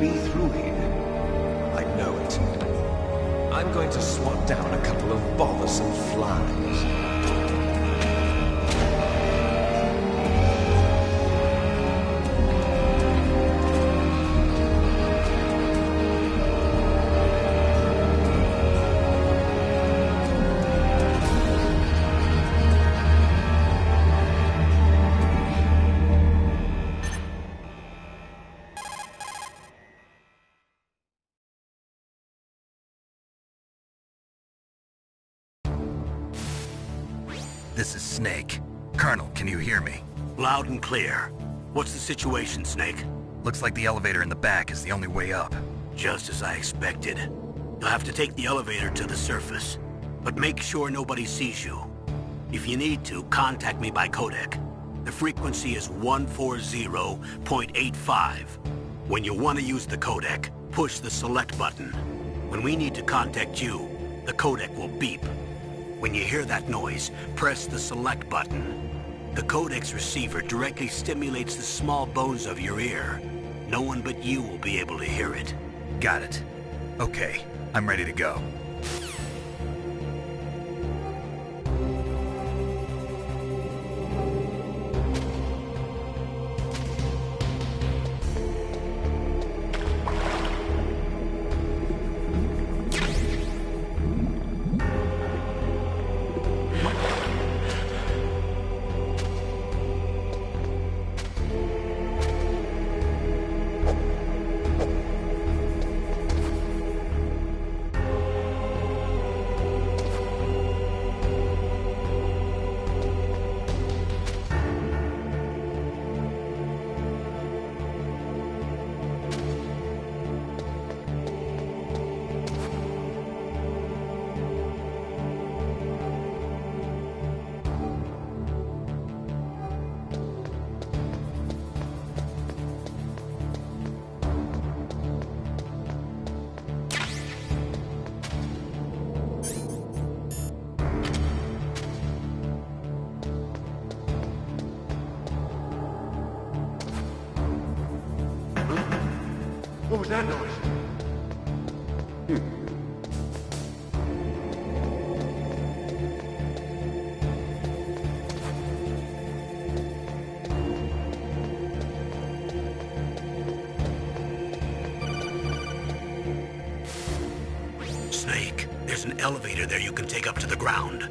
be through here. I know it. I'm going to swat down a couple of bothersome flies. This is Snake. Colonel, can you hear me? Loud and clear. What's the situation, Snake? Looks like the elevator in the back is the only way up. Just as I expected. You'll have to take the elevator to the surface. But make sure nobody sees you. If you need to, contact me by codec. The frequency is 140.85. When you want to use the codec, push the select button. When we need to contact you, the codec will beep. When you hear that noise, press the select button. The codec's receiver directly stimulates the small bones of your ear. No one but you will be able to hear it. Got it. Okay, I'm ready to go. What was that noise? Snake, there's an elevator there you can take up to the ground.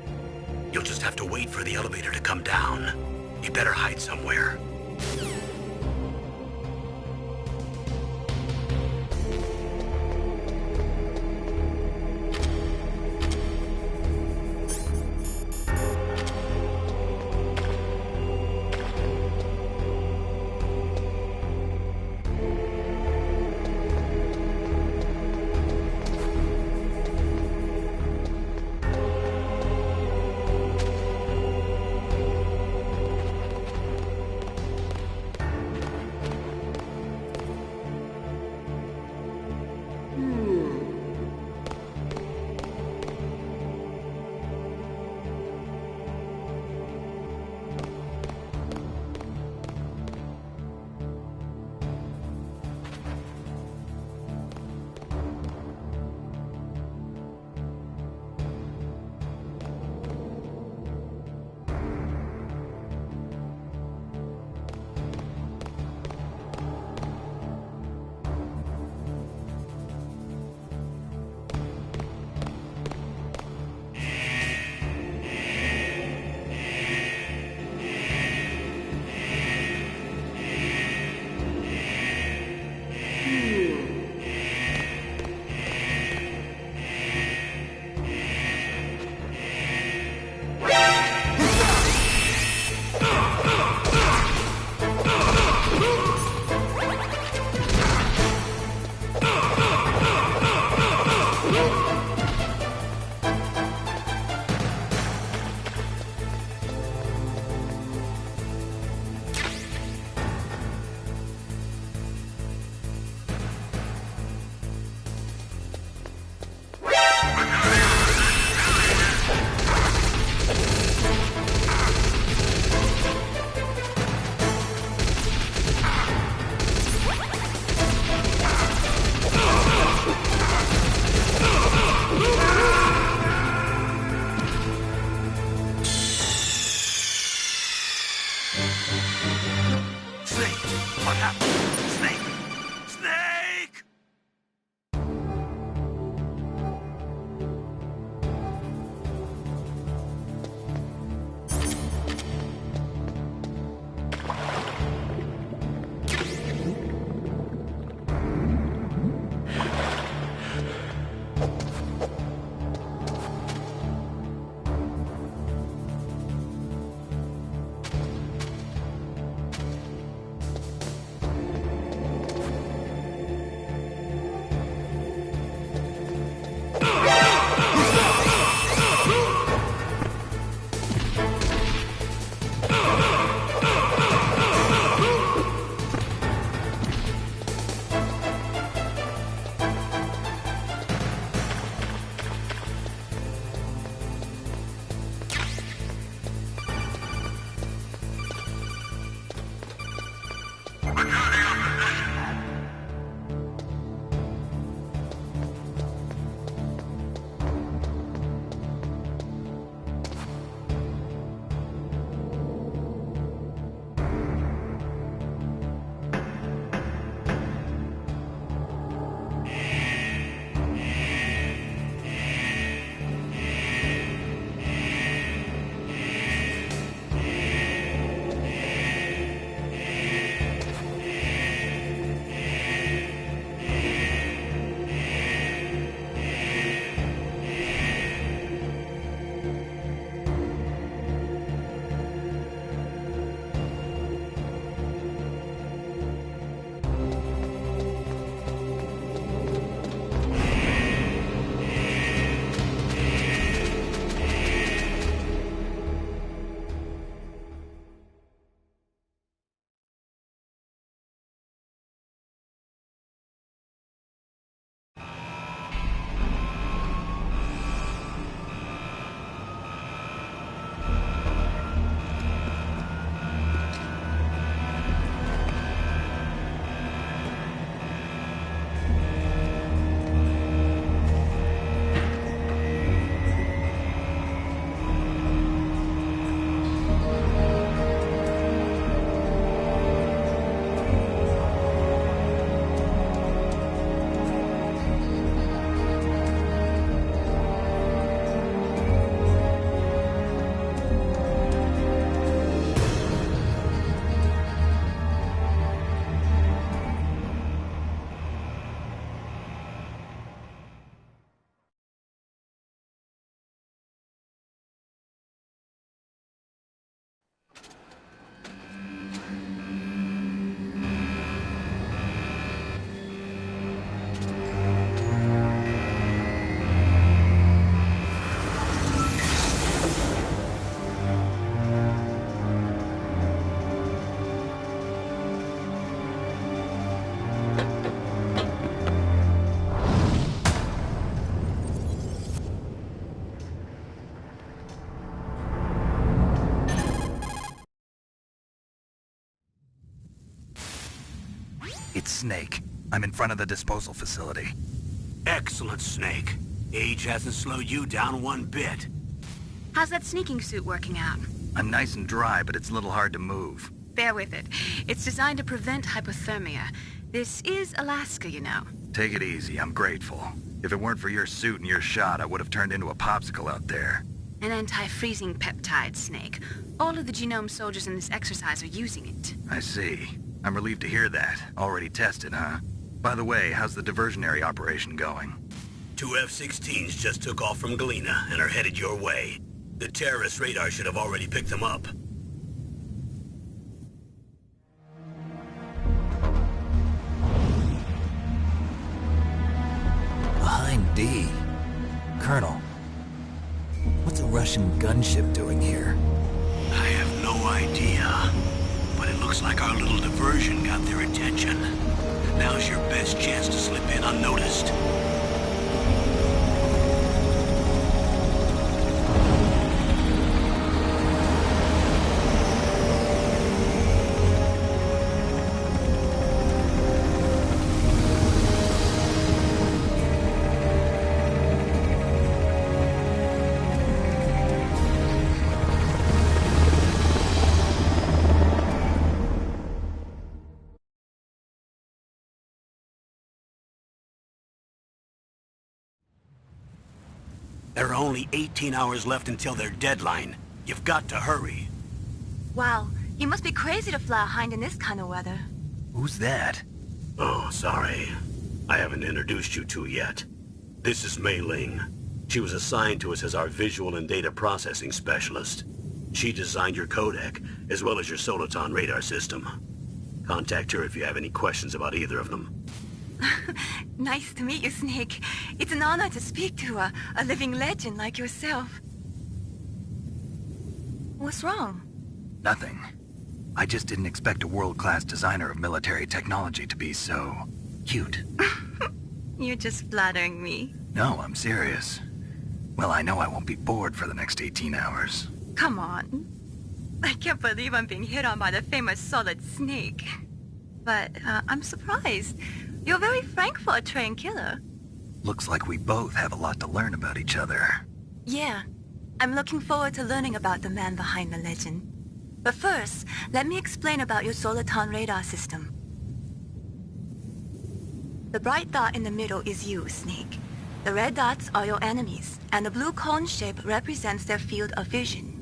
You'll just have to wait for the elevator to come down. You better hide somewhere. It's Snake. I'm in front of the disposal facility. Excellent, Snake. Age hasn't slowed you down one bit. How's that sneaking suit working out? I'm nice and dry, but it's a little hard to move. Bear with it. It's designed to prevent hypothermia. This is Alaska, you know. Take it easy, I'm grateful. If it weren't for your suit and your shot, I would have turned into a popsicle out there. An anti-freezing peptide, Snake. All of the genome soldiers in this exercise are using it. I see. I'm relieved to hear that. Already tested, huh? By the way, how's the diversionary operation going? 2 F-16s just took off from Galena and are headed your way. The terrorist radar should have already picked them up. Behind D. Colonel, what's a Russian gunship doing here? I have no idea, but it looks like our little diversion got their attention. Now's your best chance to slip in unnoticed. There are only 18 hours left until their deadline. You've got to hurry. Wow, you must be crazy to fly a hind in this kind of weather. Who's that? Oh, sorry. I haven't introduced you to yet. This is Mei Ling. She was assigned to us as our visual and data processing specialist. She designed your codec, as well as your Soliton radar system. Contact her if you have any questions about either of them. Nice to meet you, Snake. It's an honor to speak to a living legend like yourself. What's wrong? Nothing. I just didn't expect a world-class designer of military technology to be so... cute. You're just flattering me. No, I'm serious. Well, I know I won't be bored for the next 18 hours. Come on. I can't believe I'm being hit on by the famous Solid Snake. But I'm surprised. You're very frank for a trained killer. Looks like we both have a lot to learn about each other. Yeah. I'm looking forward to learning about the man behind the legend. But first, let me explain about your Soliton radar system. The bright dot in the middle is you, Snake. The red dots are your enemies, and the blue cone shape represents their field of vision.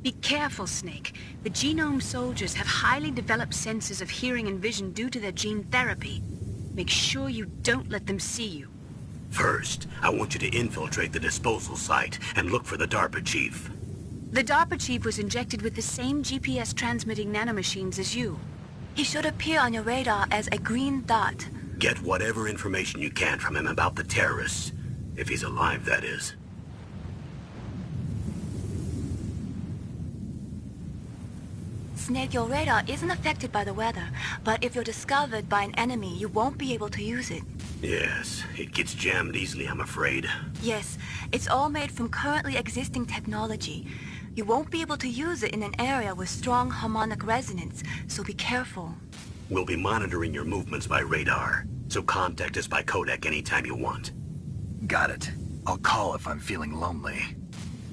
Be careful, Snake. The genome soldiers have highly developed senses of hearing and vision due to their gene therapy. Make sure you don't let them see you. First, I want you to infiltrate the disposal site and look for the DARPA chief. The DARPA chief was injected with the same GPS transmitting nanomachines as you. He should appear on your radar as a green dot. Get whatever information you can from him about the terrorists. If he's alive, that is. Snake, your radar isn't affected by the weather, but if you're discovered by an enemy, you won't be able to use it. Yes, it gets jammed easily, I'm afraid. Yes, it's all made from currently existing technology. You won't be able to use it in an area with strong harmonic resonance, so be careful. We'll be monitoring your movements by radar, so contact us by codec anytime you want. Got it. I'll call if I'm feeling lonely.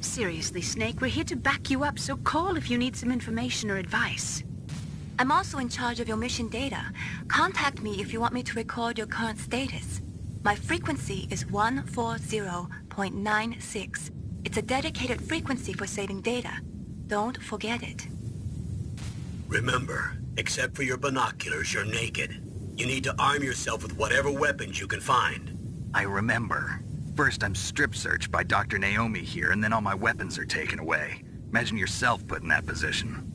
Seriously, Snake, we're here to back you up, so call if you need some information or advice. I'm also in charge of your mission data. Contact me if you want me to record your current status. My frequency is 140.96. It's a dedicated frequency for saving data. Don't forget it. Remember, except for your binoculars, you're naked. You need to arm yourself with whatever weapons you can find. I remember. First, I'm strip-searched by Dr. Naomi here, and then all my weapons are taken away. Imagine yourself put in that position.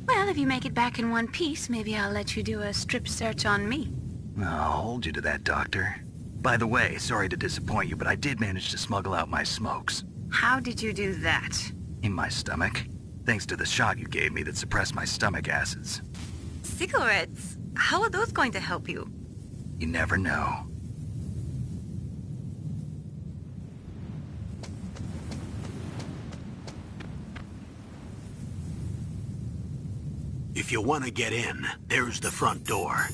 Well, if you make it back in one piece, maybe I'll let you do a strip search on me. I'll hold you to that, Doctor. By the way, sorry to disappoint you, but I did manage to smuggle out my smokes. How did you do that? In my stomach. Thanks to the shot you gave me that suppressed my stomach acids. Cigarettes? How are those going to help you? You never know. If you want to get in, there's the front door.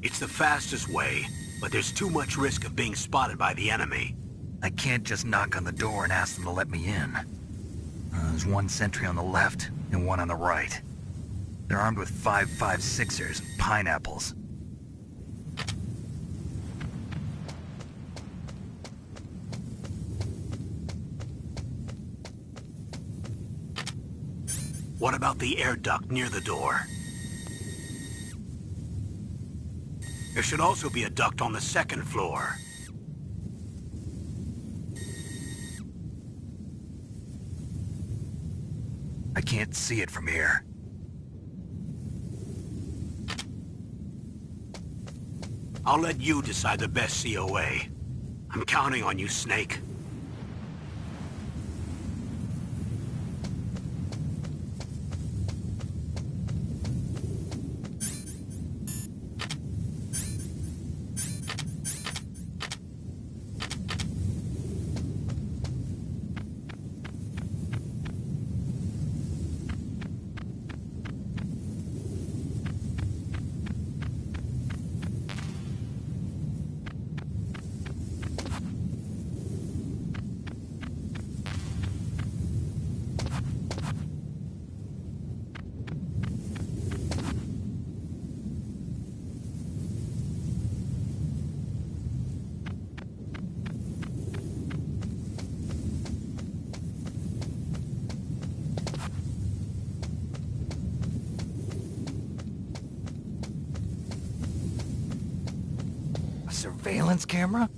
It's the fastest way, but there's too much risk of being spotted by the enemy. I can't just knock on the door and ask them to let me in. There's one sentry on the left and one on the right. They're armed with 5.56ers and pineapples. What about the air duct near the door? There should also be a duct on the second floor. I can't see it from here. I'll let you decide the best COA. I'm counting on you, Snake. Surveillance camera?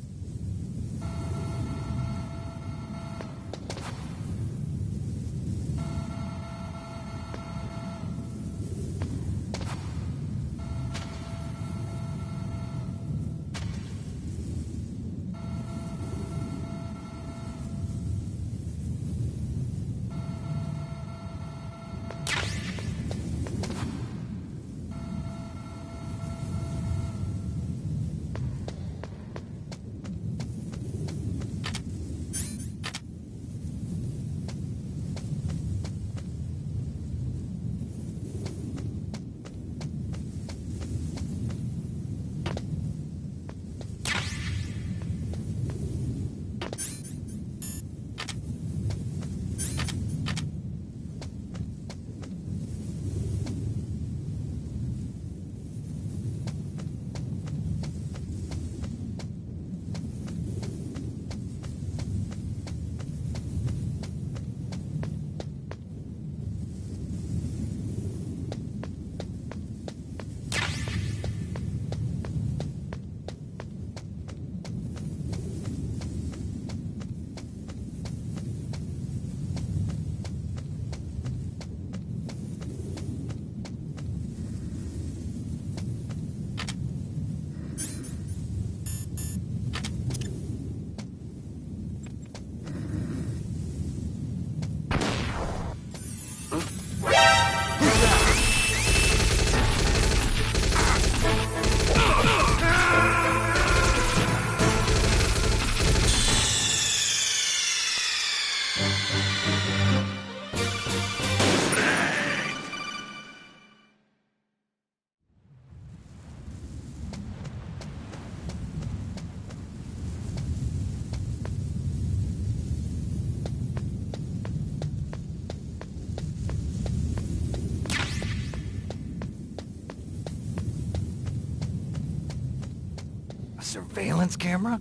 Surveillance camera?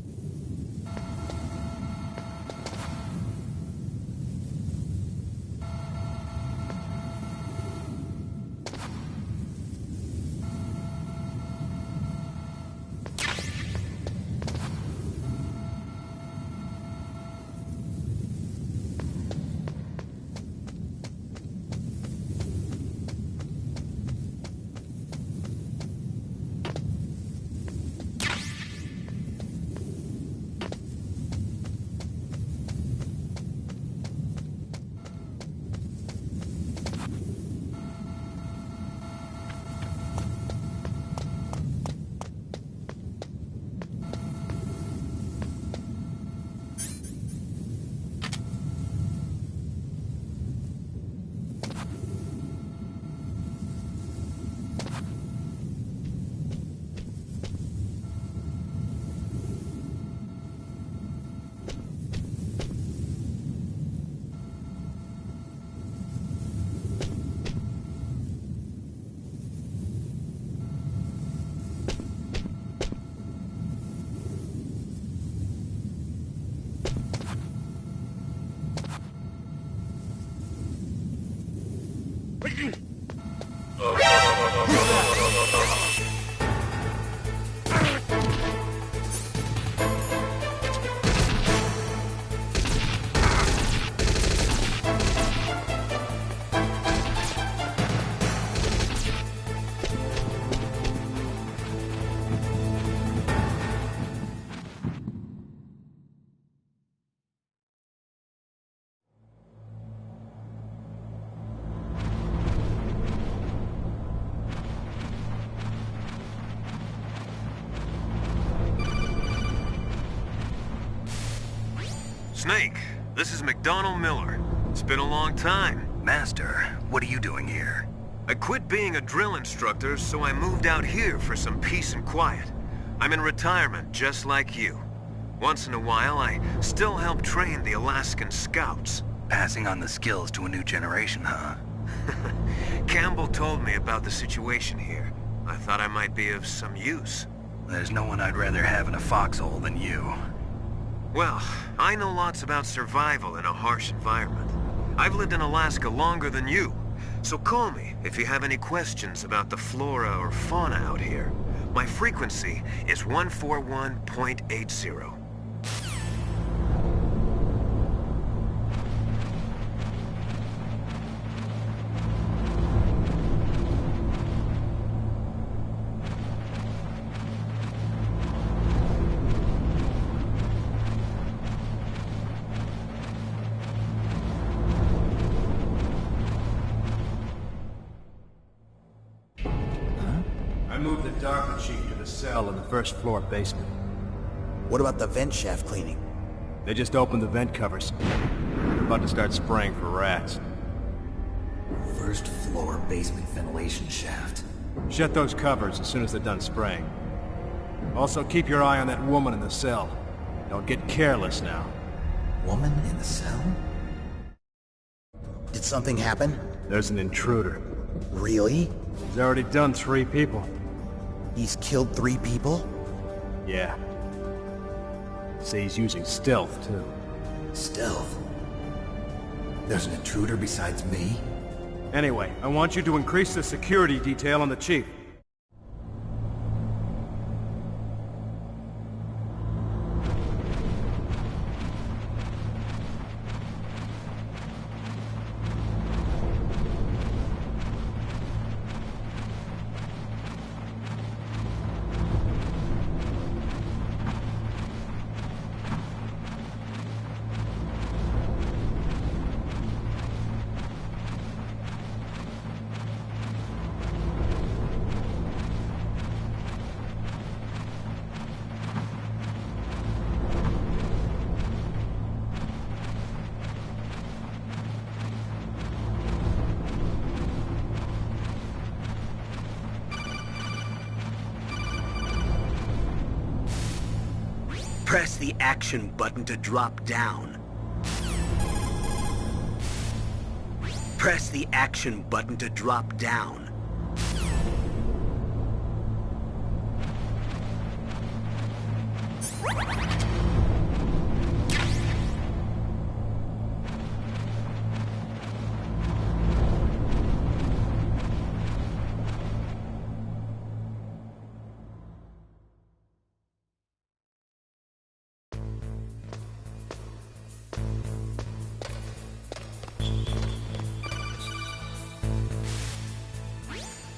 Snake, this is McDonald Miller. It's been a long time. Master, what are you doing here? I quit being a drill instructor, so I moved out here for some peace and quiet. I'm in retirement, just like you. Once in a while, I still help train the Alaskan Scouts. Passing on the skills to a new generation, huh? Campbell told me about the situation here. I thought I might be of some use. There's no one I'd rather have in a foxhole than you. Well, I know lots about survival in a harsh environment. I've lived in Alaska longer than you, so call me if you have any questions about the flora or fauna out here. My frequency is 141.80. I moved the Darker Chief to the cell in the first floor basement. What about the vent shaft cleaning? They just opened the vent covers. They're about to start spraying for rats. First floor basement ventilation shaft. Shut those covers as soon as they're done spraying. Also, keep your eye on that woman in the cell. Don't get careless now. Woman in the cell? Did something happen? There's an intruder. Really? He's already done 3 people. He's killed 3 people? Yeah. Say he's using stealth, too. Stealth? There's an intruder besides me? Anyway, I want you to increase the security detail on the Chief. Press the action button to drop down. Press the action button to drop down.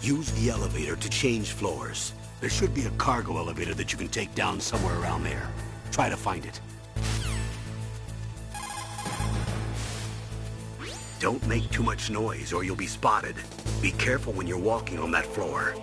Use the elevator to change floors. There should be a cargo elevator that you can take down somewhere around there. Try to find it. Don't make too much noise or you'll be spotted. Be careful when you're walking on that floor.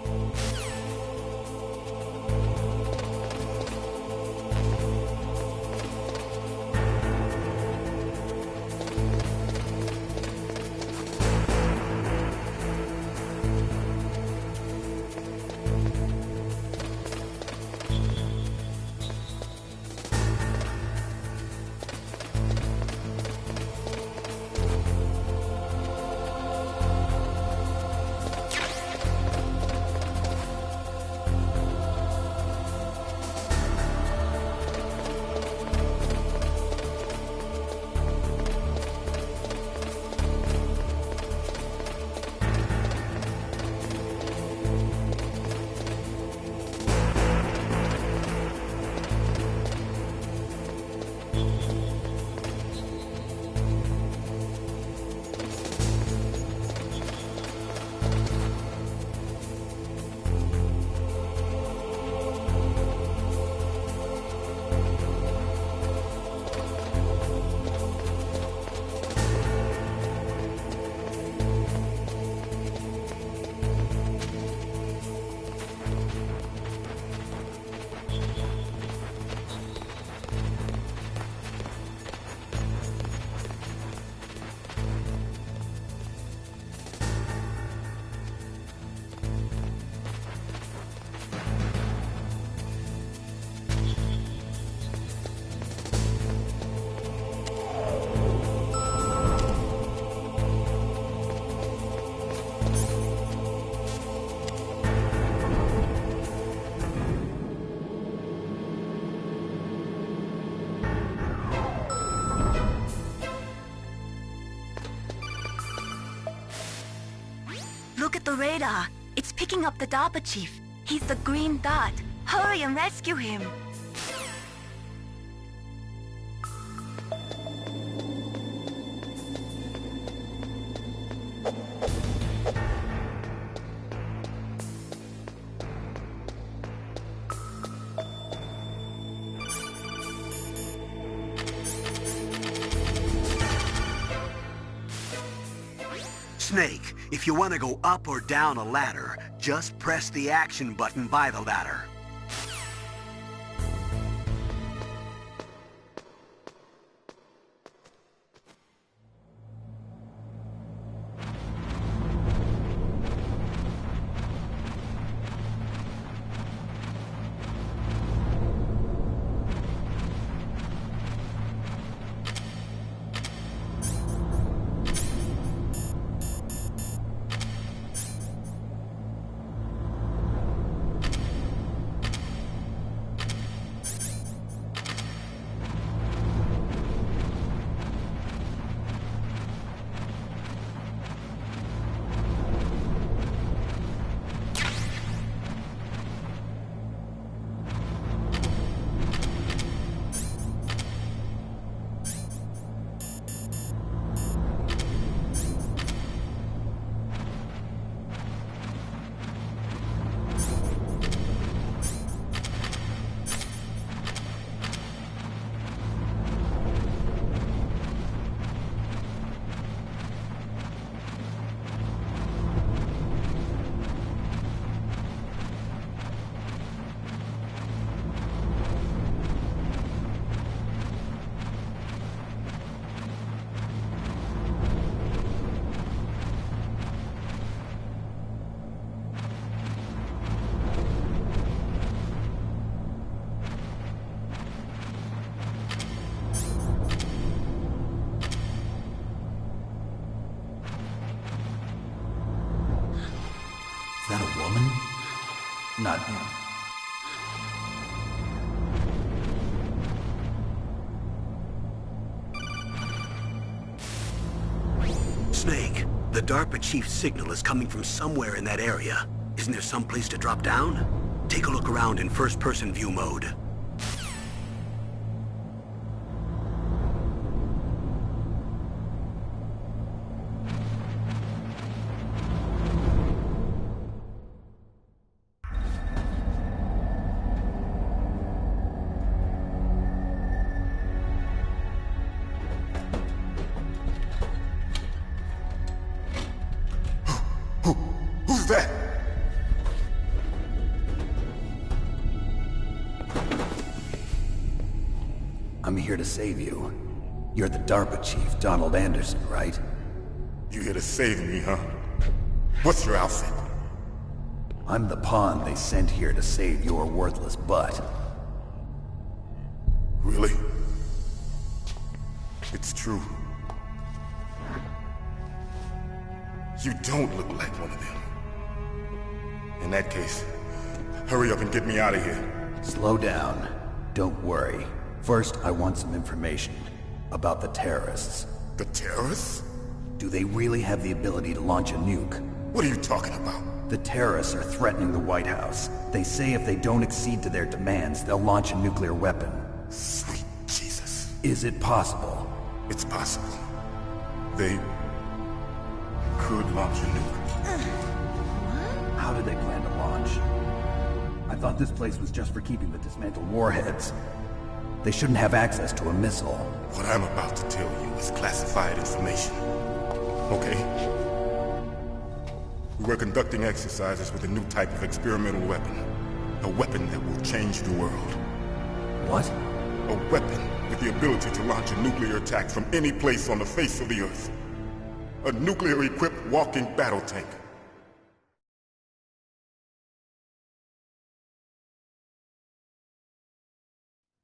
radar. It's picking up the DARPA chief. He's the green dot. Hurry and rescue him. Snake, if you want to go up or down a ladder, just press the action button by the ladder. Is that a woman? Not... Snake, the DARPA chief's signal is coming from somewhere in that area. Isn't there some place to drop down? Take a look around in first-person view mode. Who's that? I'm here to save you. You're the DARPA chief, Donald Anderson, right? You here to save me, huh? What's your outfit? I'm the pawn they sent here to save your worthless butt. Really? It's true. You don't look like one of them. In that case, hurry up and get me out of here. Slow down. Don't worry. First, I want some information about the terrorists. The terrorists? Do they really have the ability to launch a nuke? What are you talking about? The terrorists are threatening the White House. They say if they don't accede to their demands, they'll launch a nuclear weapon. Sweet Jesus. Is it possible? It's possible. They could launch a nuke. How do they plan to launch? I thought this place was just for keeping the dismantled warheads. They shouldn't have access to a missile. What I'm about to tell you is classified information. Okay? We were conducting exercises with a new type of experimental weapon. A weapon that will change the world. What? A weapon with the ability to launch a nuclear attack from any place on the face of the Earth. A nuclear-equipped walking battle tank.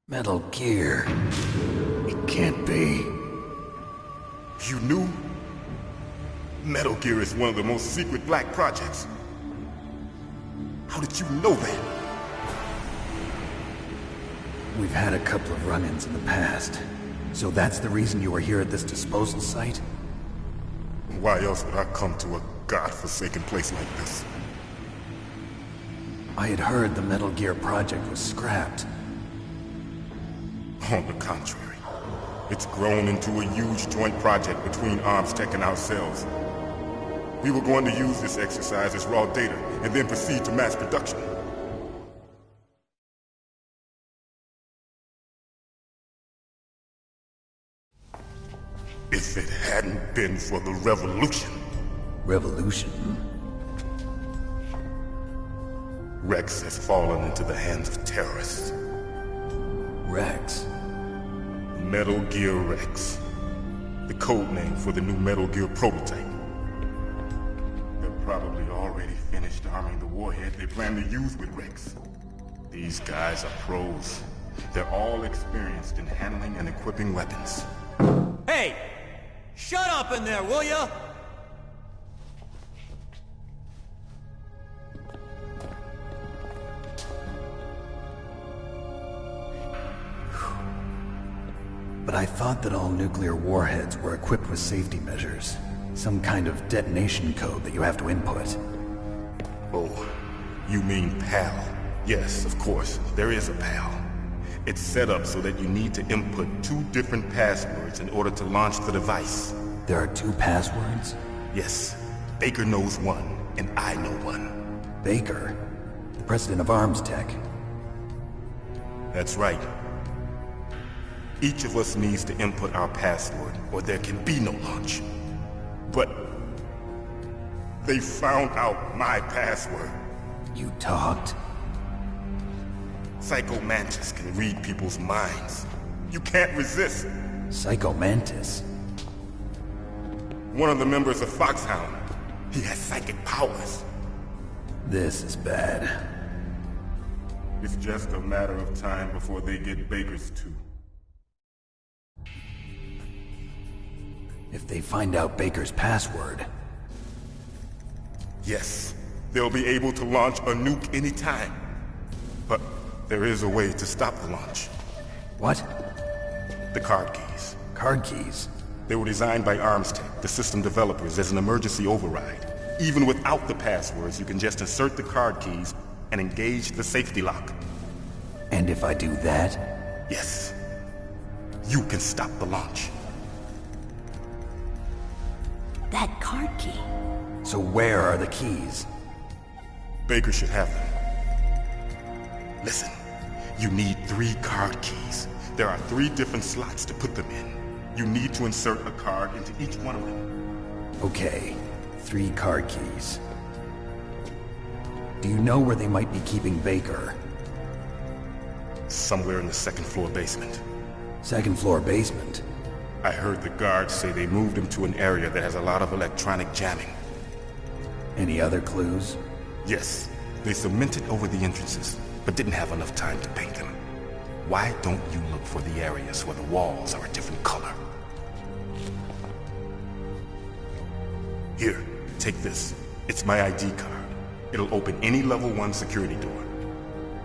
Metal Gear. It can't be. You knew? Metal Gear is one of the most secret black projects. How did you know that? We've had a couple of run-ins in the past. So that's the reason you were here at this disposal site? Why else would I come to a godforsaken place like this. I had heard the Metal Gear project was scrapped. On the contrary, it's grown into a huge joint project between ArmsTech and ourselves. We were going to use this exercise as raw data and then proceed to mass production. If it hadn't been for the revolution. Revolution? Rex has fallen into the hands of terrorists. Rex? Metal Gear Rex. The code name for the new Metal Gear prototype. They're probably already finished arming the warhead they plan to use with Rex. These guys are pros. They're all experienced in handling and equipping weapons. Hey! Shut up in there, will ya? But I thought that all nuclear warheads were equipped with safety measures. Some kind of detonation code that you have to input. Oh, you mean PAL? Yes, of course, there is a PAL. It's set up so that you need to input 2 different passwords in order to launch the device. There are 2 passwords? Yes. Baker knows one, and I know one. Baker? The president of ArmsTech? That's right. Each of us needs to input our password, or there can be no launch. But they found out my password. You talked? Psycho Mantis can read people's minds. You can't resist. Psycho Mantis? One of the members of Foxhound. He has psychic powers. This is bad. It's just a matter of time before they get Baker's too. If they find out Baker's password... Yes, they'll be able to launch a nuke anytime. But there is a way to stop the launch. What? The card keys. Card keys? They were designed by ArmsTech, the system developers, as an emergency override. Even without the passwords, you can just insert the card keys and engage the safety lock. And if I do that? Yes. You can stop the launch. That card key. So where are the keys? Baker should have them. Listen, you need 3 card keys. There are 3 different slots to put them in. You need to insert a card into each one of them. Okay, 3 card keys. Do you know where they might be keeping Baker? Somewhere in the 2nd floor basement. 2nd floor basement? I heard the guards say they moved him to an area that has a lot of electronic jamming. Any other clues? Yes. They cemented over the entrances, but didn't have enough time to paint them. Why don't you look for the areas where the walls are a different color? Here, take this. It's my ID card. It'll open any level 1 security door.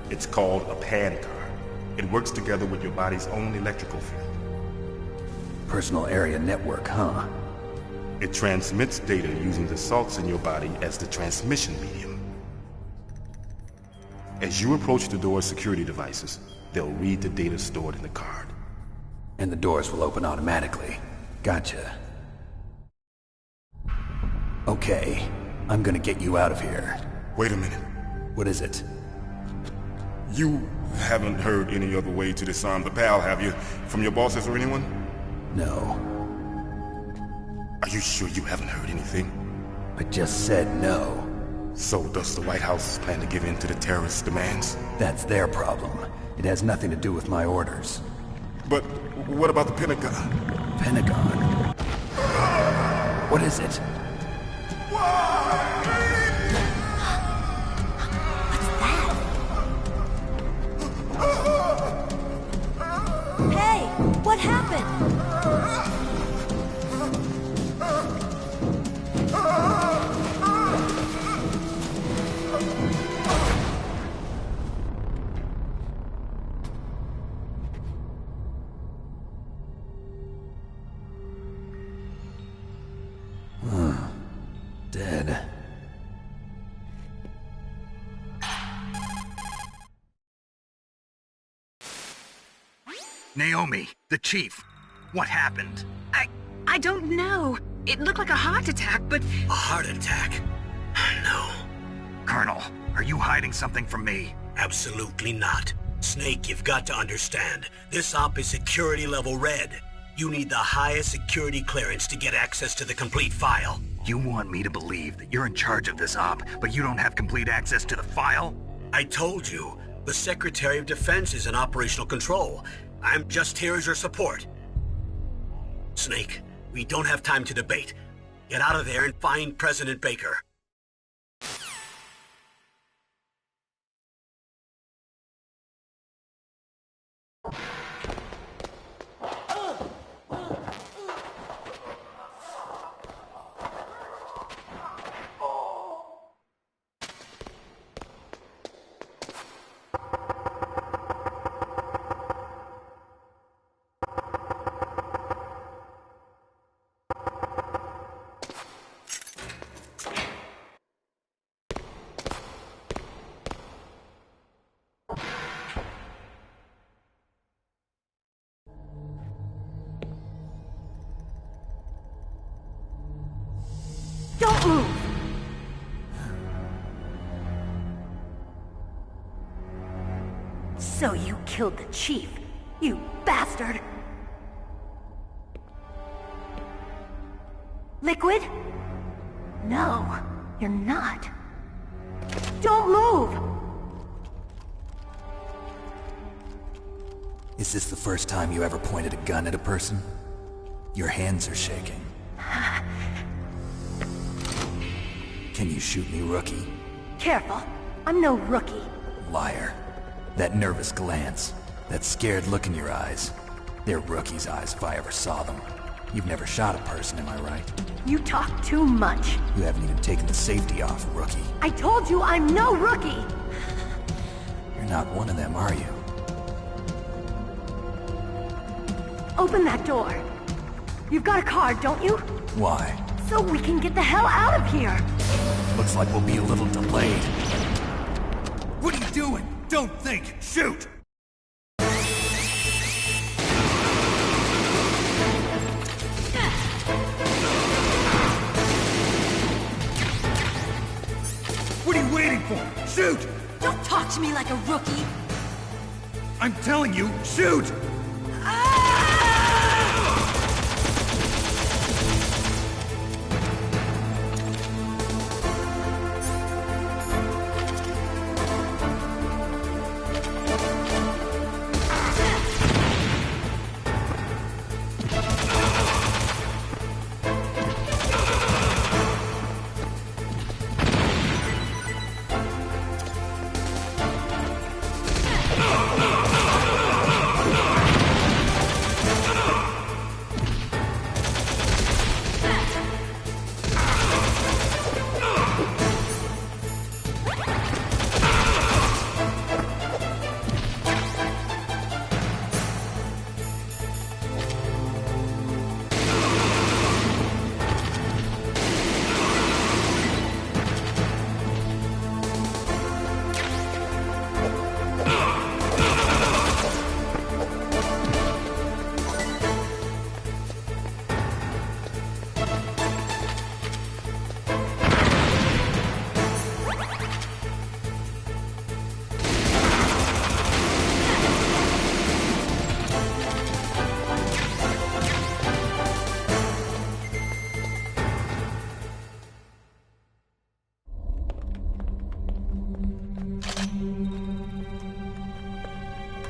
It's called a PAN card. It works together with your body's own electrical field. Personal area network, huh? It transmits data using the salts in your body as the transmission medium. As you approach the door's security devices, they'll read the data stored in the card. And the doors will open automatically. Gotcha. Okay, I'm gonna get you out of here. Wait a minute. What is it? You haven't heard any other way to disarm the PAL, have you? From your bosses or anyone? No. Are you sure you haven't heard anything? I just said no. So does the White House plan to give in to the terrorists' demands? That's their problem. It has nothing to do with my orders. But what about the Pentagon? Pentagon? What is it? Hey, what happened? Dead. Naomi, the chief. What happened? I don't know. It looked like a heart attack, but... A heart attack? No. Colonel, are you hiding something from me? Absolutely not. Snake, you've got to understand. This op is security level red. You need the highest security clearance to get access to the complete file. You want me to believe that you're in charge of this op, but you don't have complete access to the file? I told you, the Secretary of Defense is in operational control. I'm just here as your support. Snake, we don't have time to debate. Get out of there and find President Baker. Don't move! So you killed the chief, you bastard! Liquid? No, you're not. Don't move! Is this the first time you ever pointed a gun at a person? Your hands are shaking. Can you shoot me, rookie? Careful, I'm no rookie. Liar. That nervous glance, that scared look in your eyes. They're rookie's eyes if I ever saw them. You've never shot a person, am I right? You talk too much. You haven't even taken the safety off, rookie. I told you I'm no rookie! You're not one of them, are you? Open that door. You've got a card, don't you? Why? So we can get the hell out of here! Looks like we'll be a little delayed. What are you doing? Don't think! Shoot! What are you waiting for? Shoot! Don't talk to me like a rookie! I'm telling you, shoot!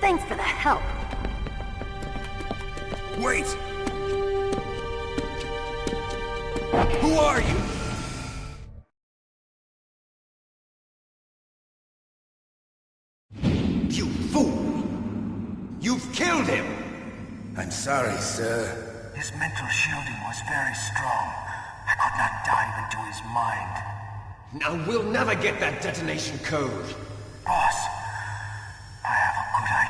Thanks for the help. Wait! Who are you? You fool! You've killed him! I'm sorry, sir. His mental shielding was very strong. I could not dive into his mind. Now we'll never get that detonation code. Boss, I have a good idea.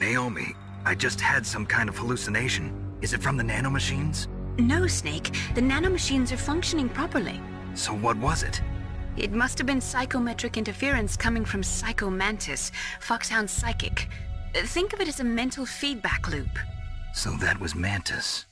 Naomi, I just had some kind of hallucination. Is it from the nanomachines? No, Snake. The nanomachines are functioning properly. So what was it? It must have been psychometric interference coming from Psycho Mantis, Foxhound's psychic. Think of it as a mental feedback loop. So that was Mantis.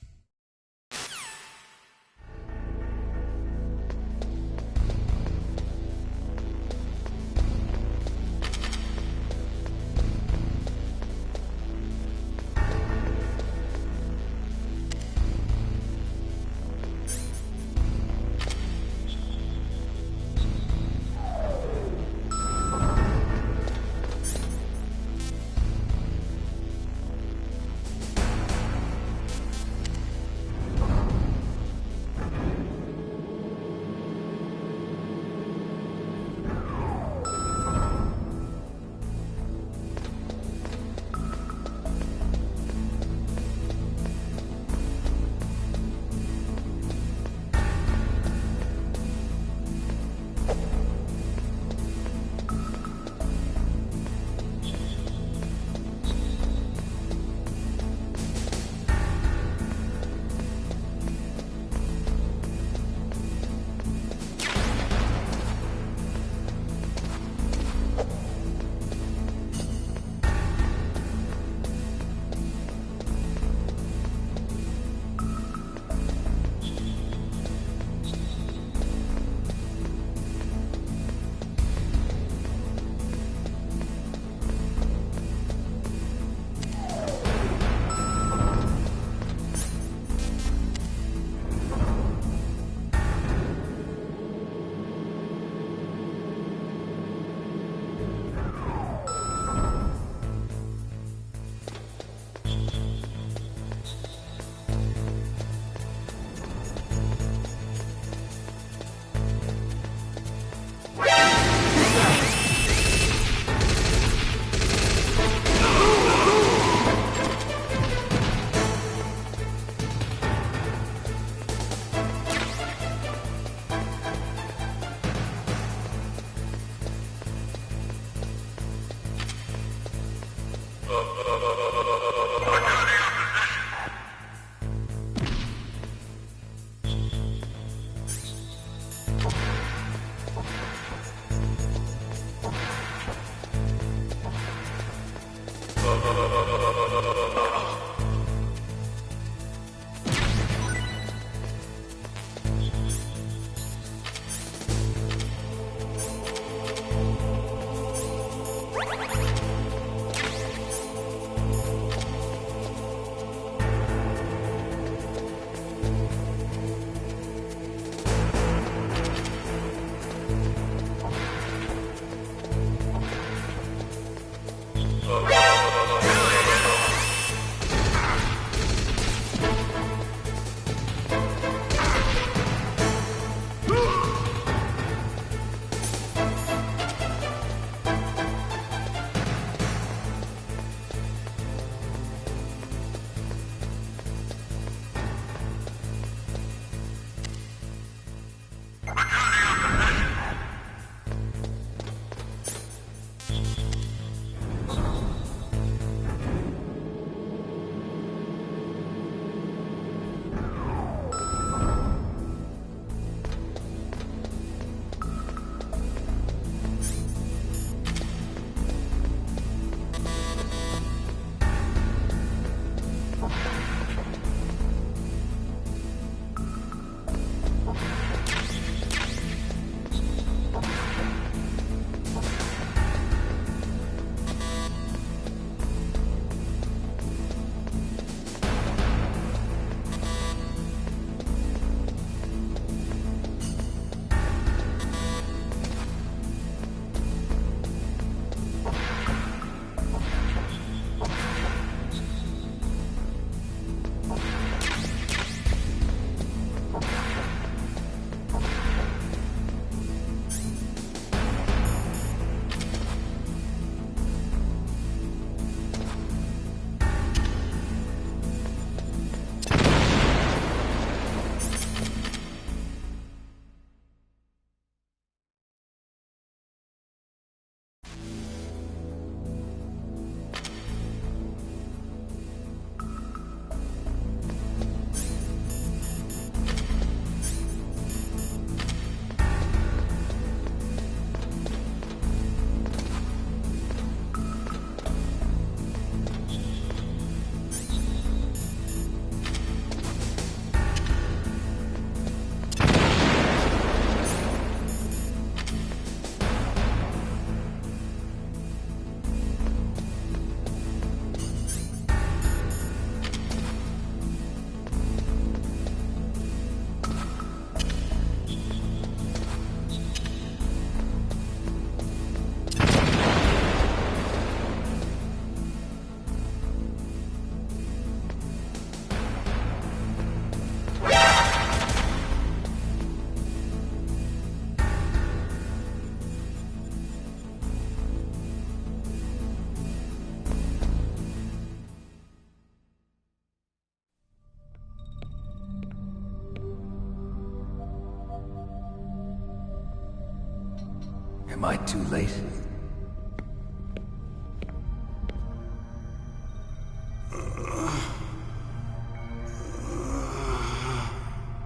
Am I too late?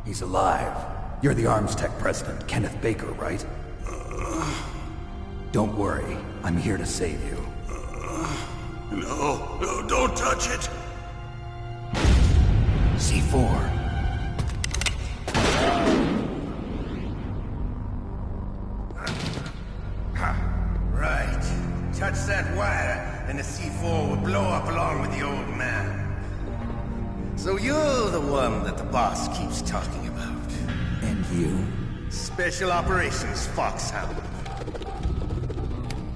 He's alive. You're the Arms Tech president, Kenneth Baker, right? Don't worry. I'm here to save you. No, don't touch it! C4. Right. Touch that wire, and the C4 will blow up along with the old man. So you're the one that the boss keeps talking about. And you? Special Operations Foxhound.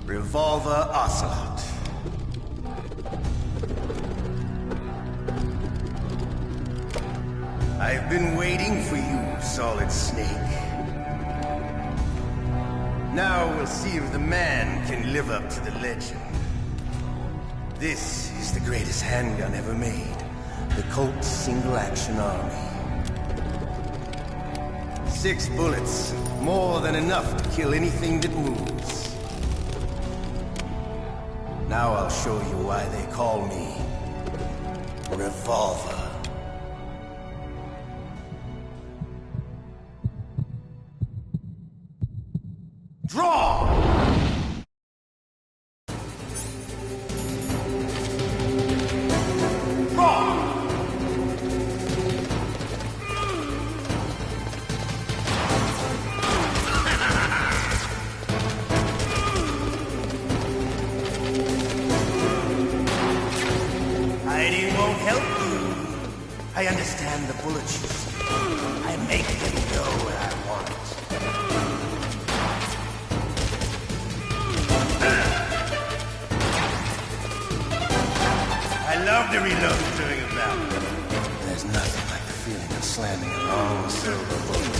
Revolver Ocelot. I've been waiting for you, Solid Snake. Now we'll see if the man can live up to the legend. This is the greatest handgun ever made. The Colt Single Action Army. 6 bullets, more than enough to kill anything that moves. Now I'll show you why they call me Revolver. Draw! I understand the bullets you see. I make them go where I want. I love to reload during a battle. There's nothing like the feeling of slamming a long silver bullet.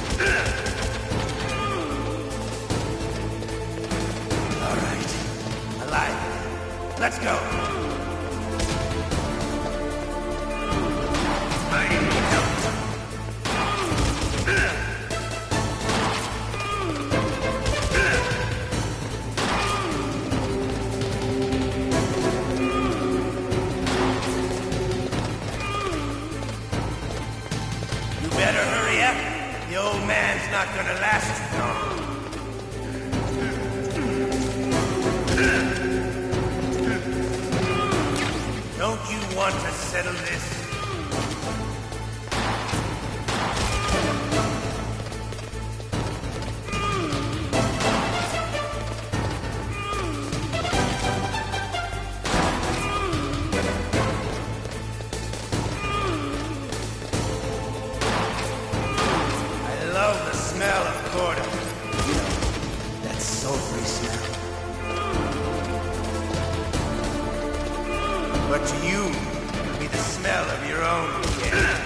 All right. Alive. Let's go. Not gonna last too long. Don't you want to settle this? But to you, it'll be the smell of your own again.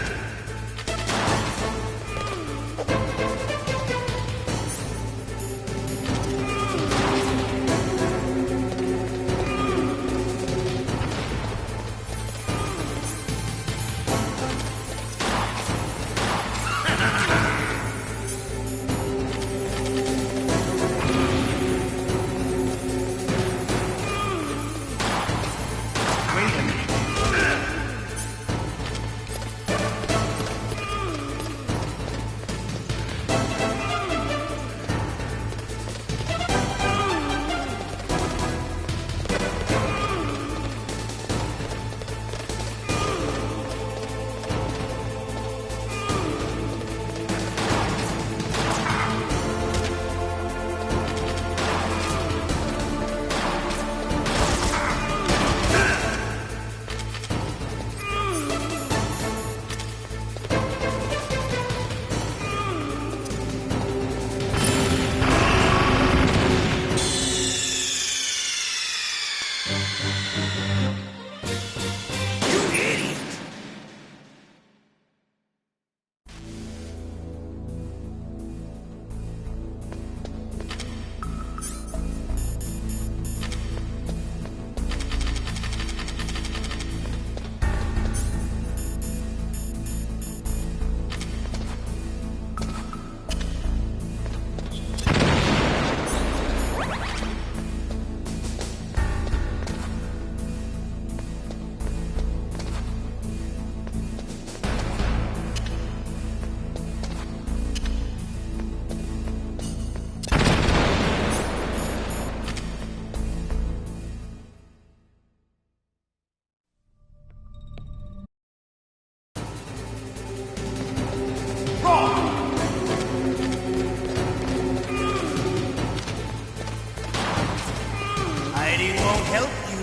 won't help you.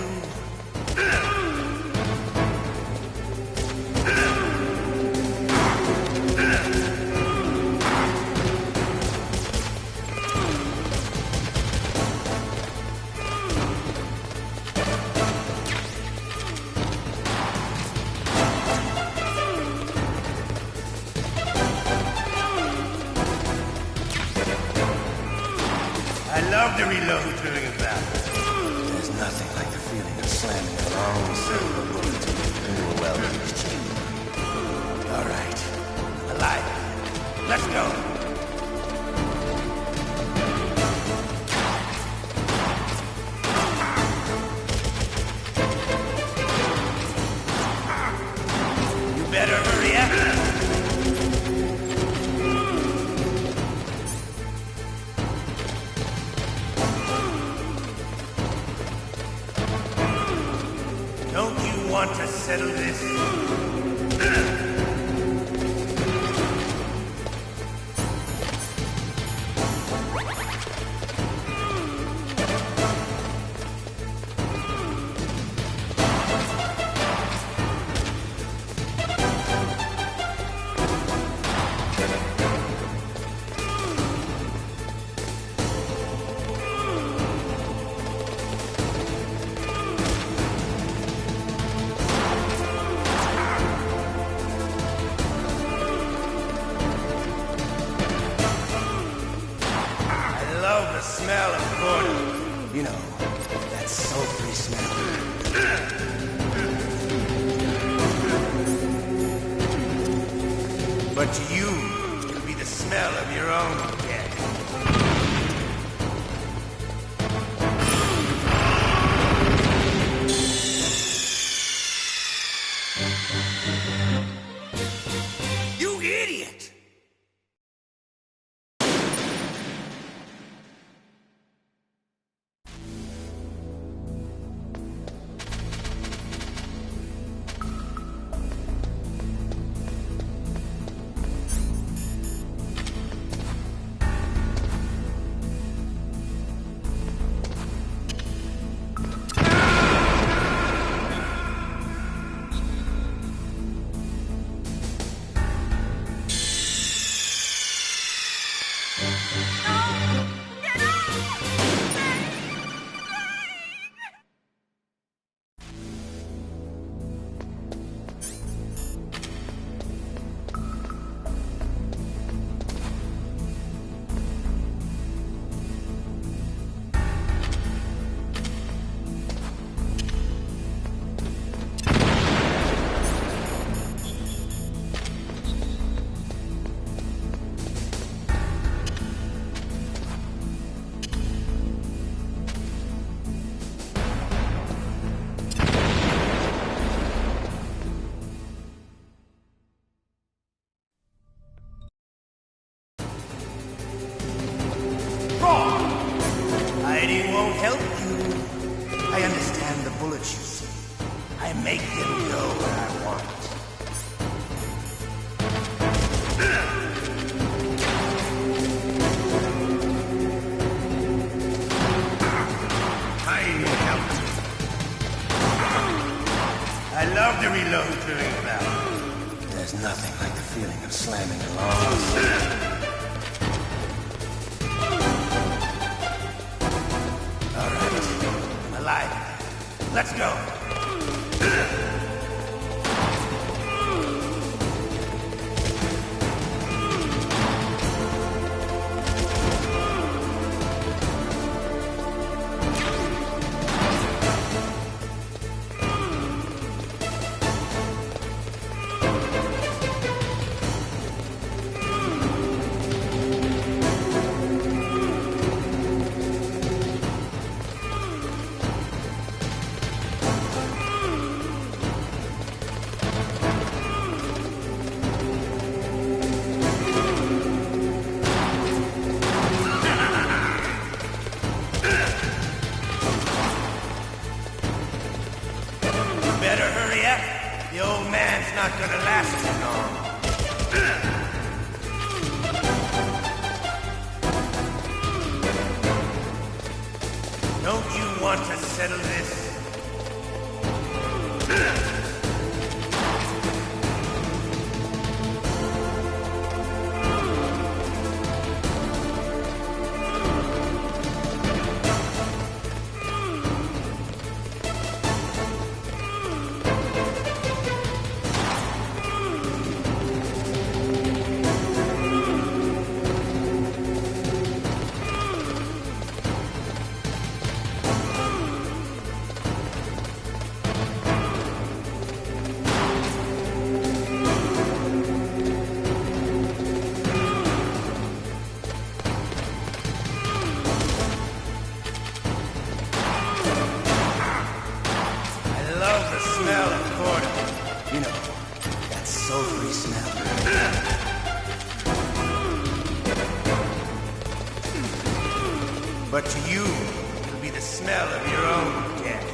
I love to reload during a battle. There's nothing like the feeling of slamming a long silver bullet into a well-used cheek. All right, I'm alive. Let's go. You better hurry up. Don't you want to settle this? I love the smell of corn. You know, that sultry smell. But to you, it'll be the smell of your own death. You idiot! Hiding won't help you. I understand the bullets you see. I make them go where I want. Hiding won't help you. I love to reload during a battle. There's nothing like the feeling of slamming a long silver. Let's go. The old man's not gonna last too long. Don't you want want to settle this? But to you, it'll be the smell of your own death.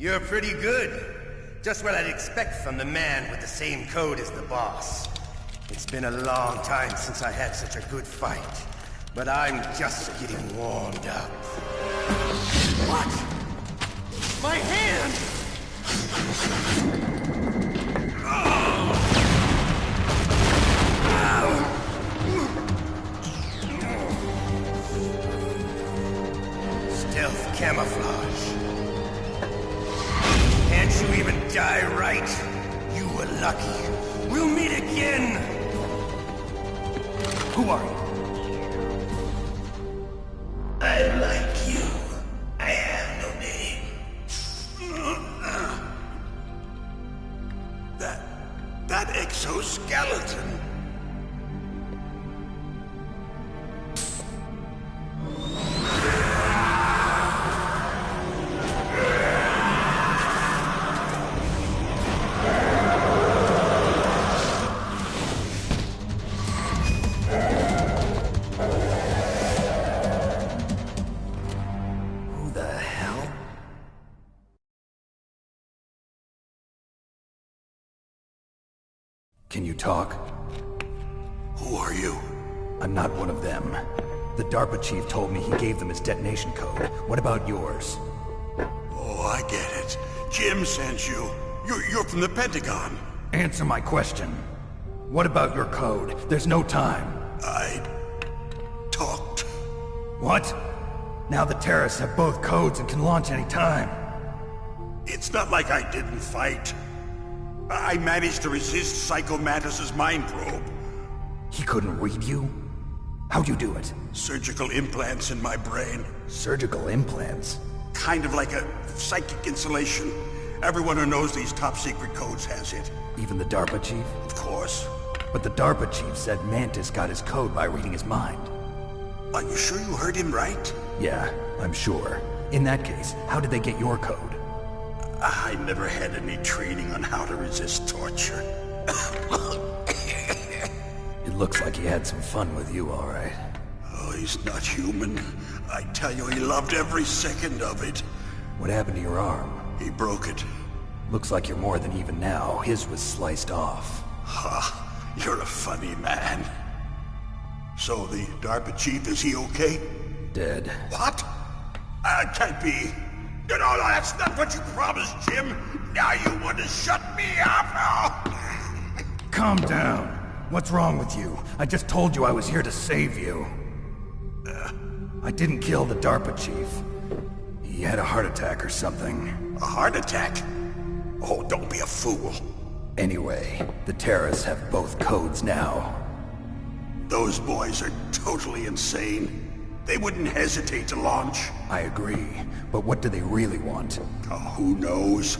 You're pretty good. Just what I'd expect from the man with the same code as the boss. It's been a long time since I had such a good fight, but I'm just getting warmed up. What? My hand! Stealth camouflage. Can't you even die right? You were lucky. We'll meet again! Who are you? I'm like you. I have no name. That exoskeleton. Can you talk? Who are you? I'm not one of them. The DARPA chief told me he gave them his detonation code. What about yours? Oh, I get it. Jim sent you. You're from the Pentagon. Answer my question. What about your code? There's no time. I talked. What? Now the terrorists have both codes and can launch any time. It's not like I didn't fight. I managed to resist Psycho Mantis's mind probe. He couldn't read you? How'd you do it? Surgical implants in my brain. Surgical implants? Kind of like a psychic insulation. Everyone who knows these top-secret codes has it. Even the DARPA chief? Of course. But the DARPA chief said Mantis got his code by reading his mind. Are you sure you heard him right? Yeah, I'm sure. In that case, how did they get your code? I never had any training on how to resist torture. It looks like he had some fun with you, all right. Oh, he's not human. I tell you, he loved every second of it. What happened to your arm? He broke it. Looks like you're more than even now. His was sliced off. Ha, you're a funny man. So the DARPA chief, is he okay? Dead. What? Can't be. No, that's not what you promised, Jim. Now you want to shut me up? Calm down. What's wrong with you? I just told you I was here to save you. I didn't kill the DARPA chief. He had a heart attack or something. A heart attack? Oh, don't be a fool. Anyway, the terrorists have both codes now. Those boys are totally insane. They wouldn't hesitate to launch. I agree, but what do they really want? Oh, who knows?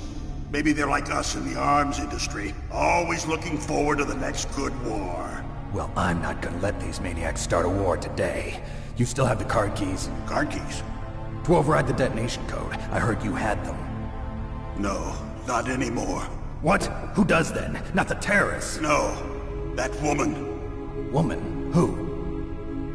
Maybe they're like us in the arms industry, always looking forward to the next good war. Well, I'm not gonna let these maniacs start a war today. You still have the card keys? Card keys? To override the detonation code. I heard you had them. No, not anymore. What? Who does then? Not the terrorists? No, that woman. Woman? Who?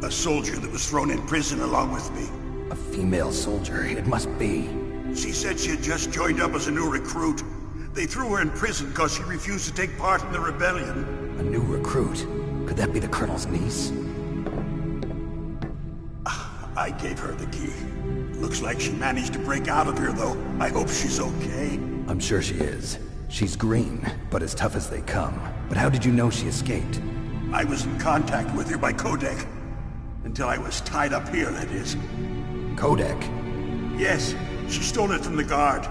A soldier that was thrown in prison along with me. A female soldier, it must be. She said she had just joined up as a new recruit. They threw her in prison because she refused to take part in the rebellion. A new recruit? Could that be the Colonel's niece? I gave her the key. Looks like she managed to break out of here, though. I hope she's okay. I'm sure she is. She's green, but as tough as they come. But how did you know she escaped? I was in contact with her by codec. Until I was tied up here, that is. Codec? Yes, she stole it from the guard.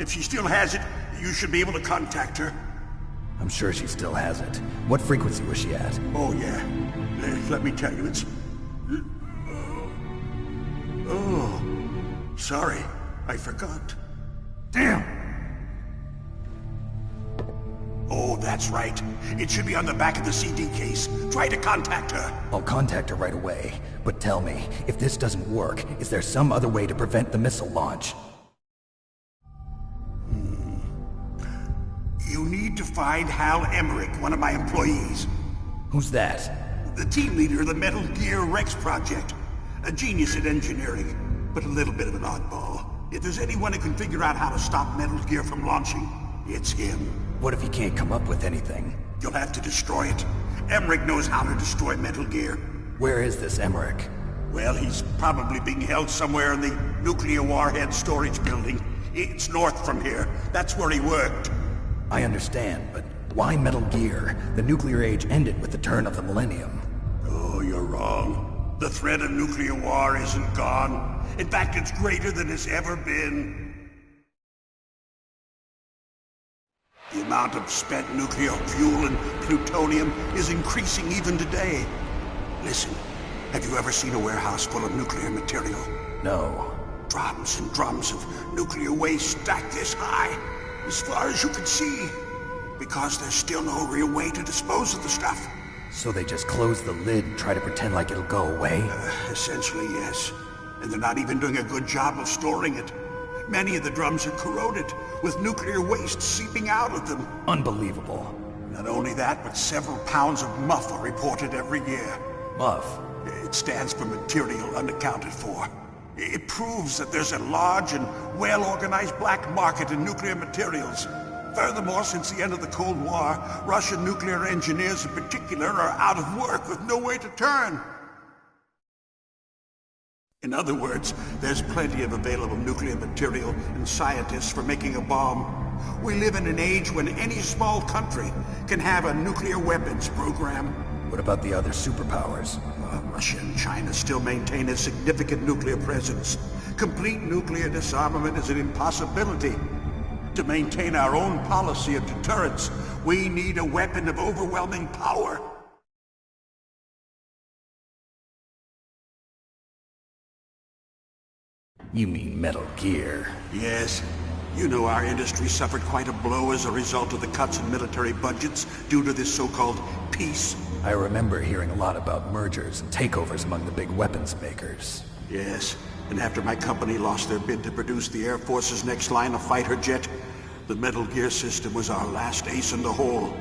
If she still has it, you should be able to contact her. I'm sure she still has it. What frequency was she at? Oh, yeah. Let me tell you, it's... Oh, sorry. I forgot. Damn! Oh, that's right. It should be on the back of the CD case. Try to contact her. I'll contact her right away. But tell me, if this doesn't work, is there some other way to prevent the missile launch? You need to find Hal Emmerich, one of my employees. Who's that? The team leader of the Metal Gear Rex project. A genius at engineering, but a little bit of an oddball. If there's anyone who can figure out how to stop Metal Gear from launching, it's him. What if he can't come up with anything? You'll have to destroy it. Emmerich knows how to destroy Metal Gear. Where is this Emmerich? Well, he's probably being held somewhere in the nuclear warhead storage building. It's north from here. That's where he worked. I understand, but why Metal Gear? The nuclear age ended with the turn of the millennium. Oh, you're wrong. The threat of nuclear war isn't gone. In fact, it's greater than it's ever been. The amount of spent nuclear fuel and plutonium is increasing even today. Listen, have you ever seen a warehouse full of nuclear material? No. Drums and drums of nuclear waste stacked this high, as far as you can see. Because there's still no real way to dispose of the stuff. So they just close the lid and try to pretend like it'll go away? Essentially, yes. And they're not even doing a good job of storing it. Many of the drums are corroded, with nuclear waste seeping out of them. Unbelievable. Not only that, but several pounds of MUF are reported every year. MUF? It stands for material unaccounted for. It proves that there's a large and well-organized black market in nuclear materials. Furthermore, since the end of the Cold War, Russian nuclear engineers in particular are out of work with nowhere to turn. In other words, there's plenty of available nuclear material and scientists for making a bomb. We live in an age when any small country can have a nuclear weapons program. What about the other superpowers? Russia and China still maintain a significant nuclear presence. Complete nuclear disarmament is an impossibility. To maintain our own policy of deterrence, we need a weapon of overwhelming power. You mean Metal Gear? Yes. You know our industry suffered quite a blow as a result of the cuts in military budgets due to this so-called peace. I remember hearing a lot about mergers and takeovers among the big weapons makers. Yes, and after my company lost their bid to produce the Air Force's next line of fighter jet, the Metal Gear system was our last ace in the hole.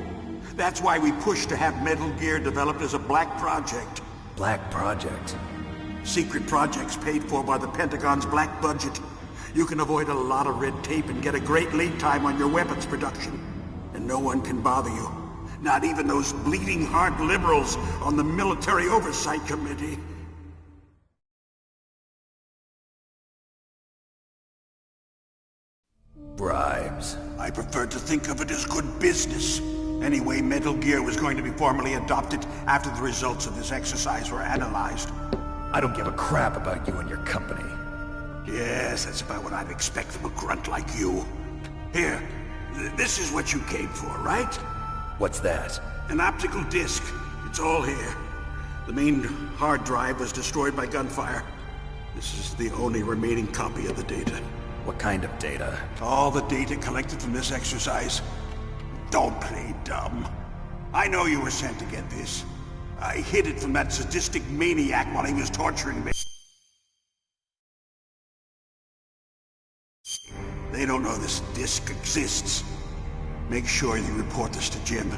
That's why we pushed to have Metal Gear developed as a black project. Black project? Secret projects paid for by the Pentagon's black budget. You can avoid a lot of red tape and get a great lead time on your weapons production. And no one can bother you. Not even those bleeding heart liberals on the Military Oversight Committee. Bribes. I prefer to think of it as good business. Anyway, Metal Gear was going to be formally adopted after the results of this exercise were analyzed. I don't give a crap about you and your company. Yes, that's about what I'd expect from a grunt like you. Here, this is what you came for, right? What's that? An optical disc. It's all here. The main hard drive was destroyed by gunfire. This is the only remaining copy of the data. What kind of data? All the data collected from this exercise. Don't play dumb. I know you were sent to get this. I hid it from that sadistic maniac while he was torturing me. They don't know this disc exists. Make sure you report this to Jim.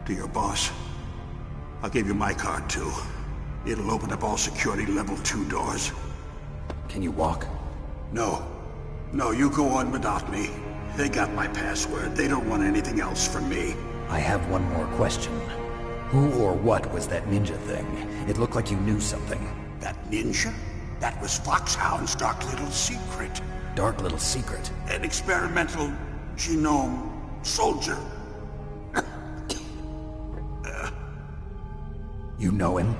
To your boss. I'll give you my card too. It'll open up all security level 2 doors. Can you walk? No. No, you go on without me. They got my password. They don't want anything else from me. I have one more question. Who or what was that ninja thing? It looked like you knew something. That ninja? That was Foxhound's dark little secret. Dark little secret? An experimental genome soldier. You know him?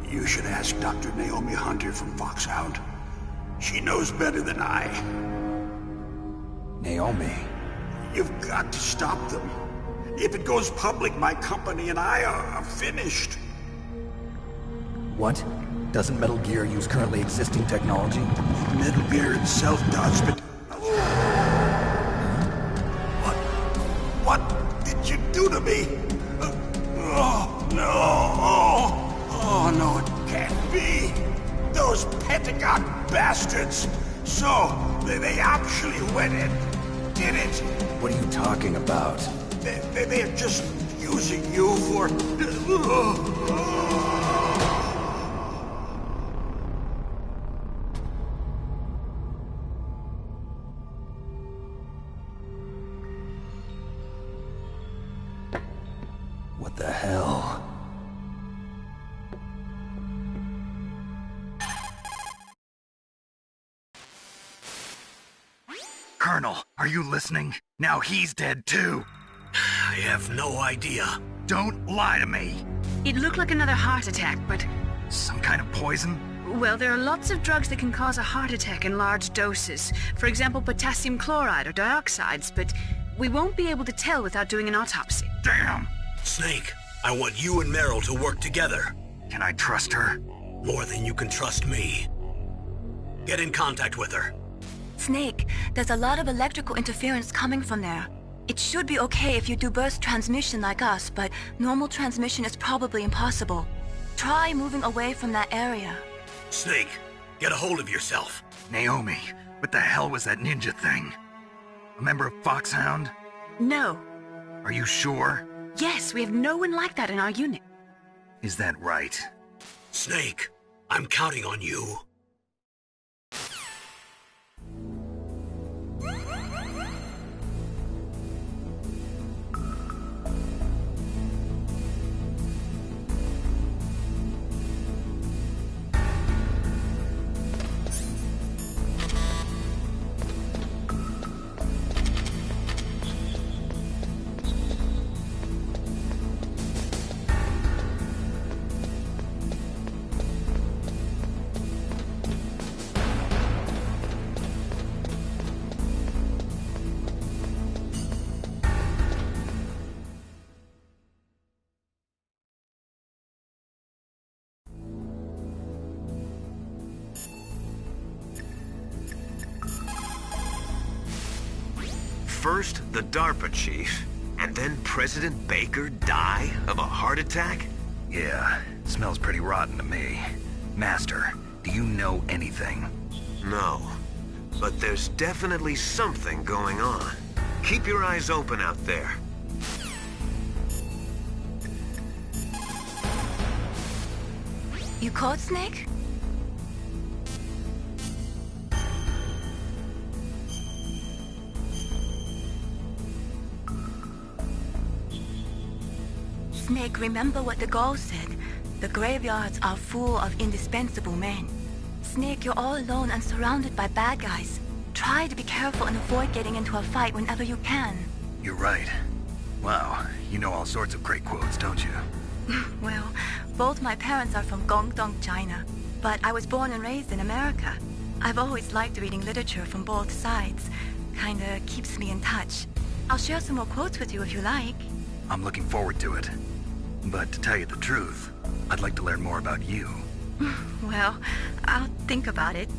You should ask Dr. Naomi Hunter from Foxhound. She knows better than I. Naomi? You've got to stop them. If it goes public, my company and I are finished. What? Doesn't Metal Gear use currently existing technology? Metal Gear itself does, but... What did you do to me? Oh, no. Oh, no, it can't be. Those Pentagon bastards. So, they actually went and did it. What are you talking about? They're just using you for... What the hell? Colonel, are you listening? Now he's dead too. I have no idea. Don't lie to me. It looked like another heart attack, but... Some kind of poison? Well, there are lots of drugs that can cause a heart attack in large doses. For example, potassium chloride or dioxides, but we won't be able to tell without doing an autopsy. Damn! Snake, I want you and Meryl to work together. Can I trust her? More than you can trust me. Get in contact with her. Snake, there's a lot of electrical interference coming from there. It should be okay if you do burst transmission like us, but normal transmission is probably impossible. Try moving away from that area. Snake, get a hold of yourself. Naomi, what the hell was that ninja thing? A member of Foxhound? No. Are you sure? Yes, we have no one like that in our unit. Is that right? Snake, I'm counting on you. First, the DARPA chief, and then President Baker die of a heart attack? Yeah, smells pretty rotten to me. Master, do you know anything? No, but there's definitely something going on. Keep your eyes open out there. You caught Snake? Snake, remember what the Gaul said. The graveyards are full of indispensable men. Snake, you're all alone and surrounded by bad guys. try to be careful and avoid getting into a fight whenever you can. You're right. Wow, you know all sorts of great quotes, don't you? Well, both my parents are from Guangdong, China, but I was born and raised in America. I've always liked reading literature from both sides. Kinda keeps me in touch. I'll share some more quotes with you if you like. I'm looking forward to it. But to tell you the truth, I'd like to learn more about you. Well, I'll think about it.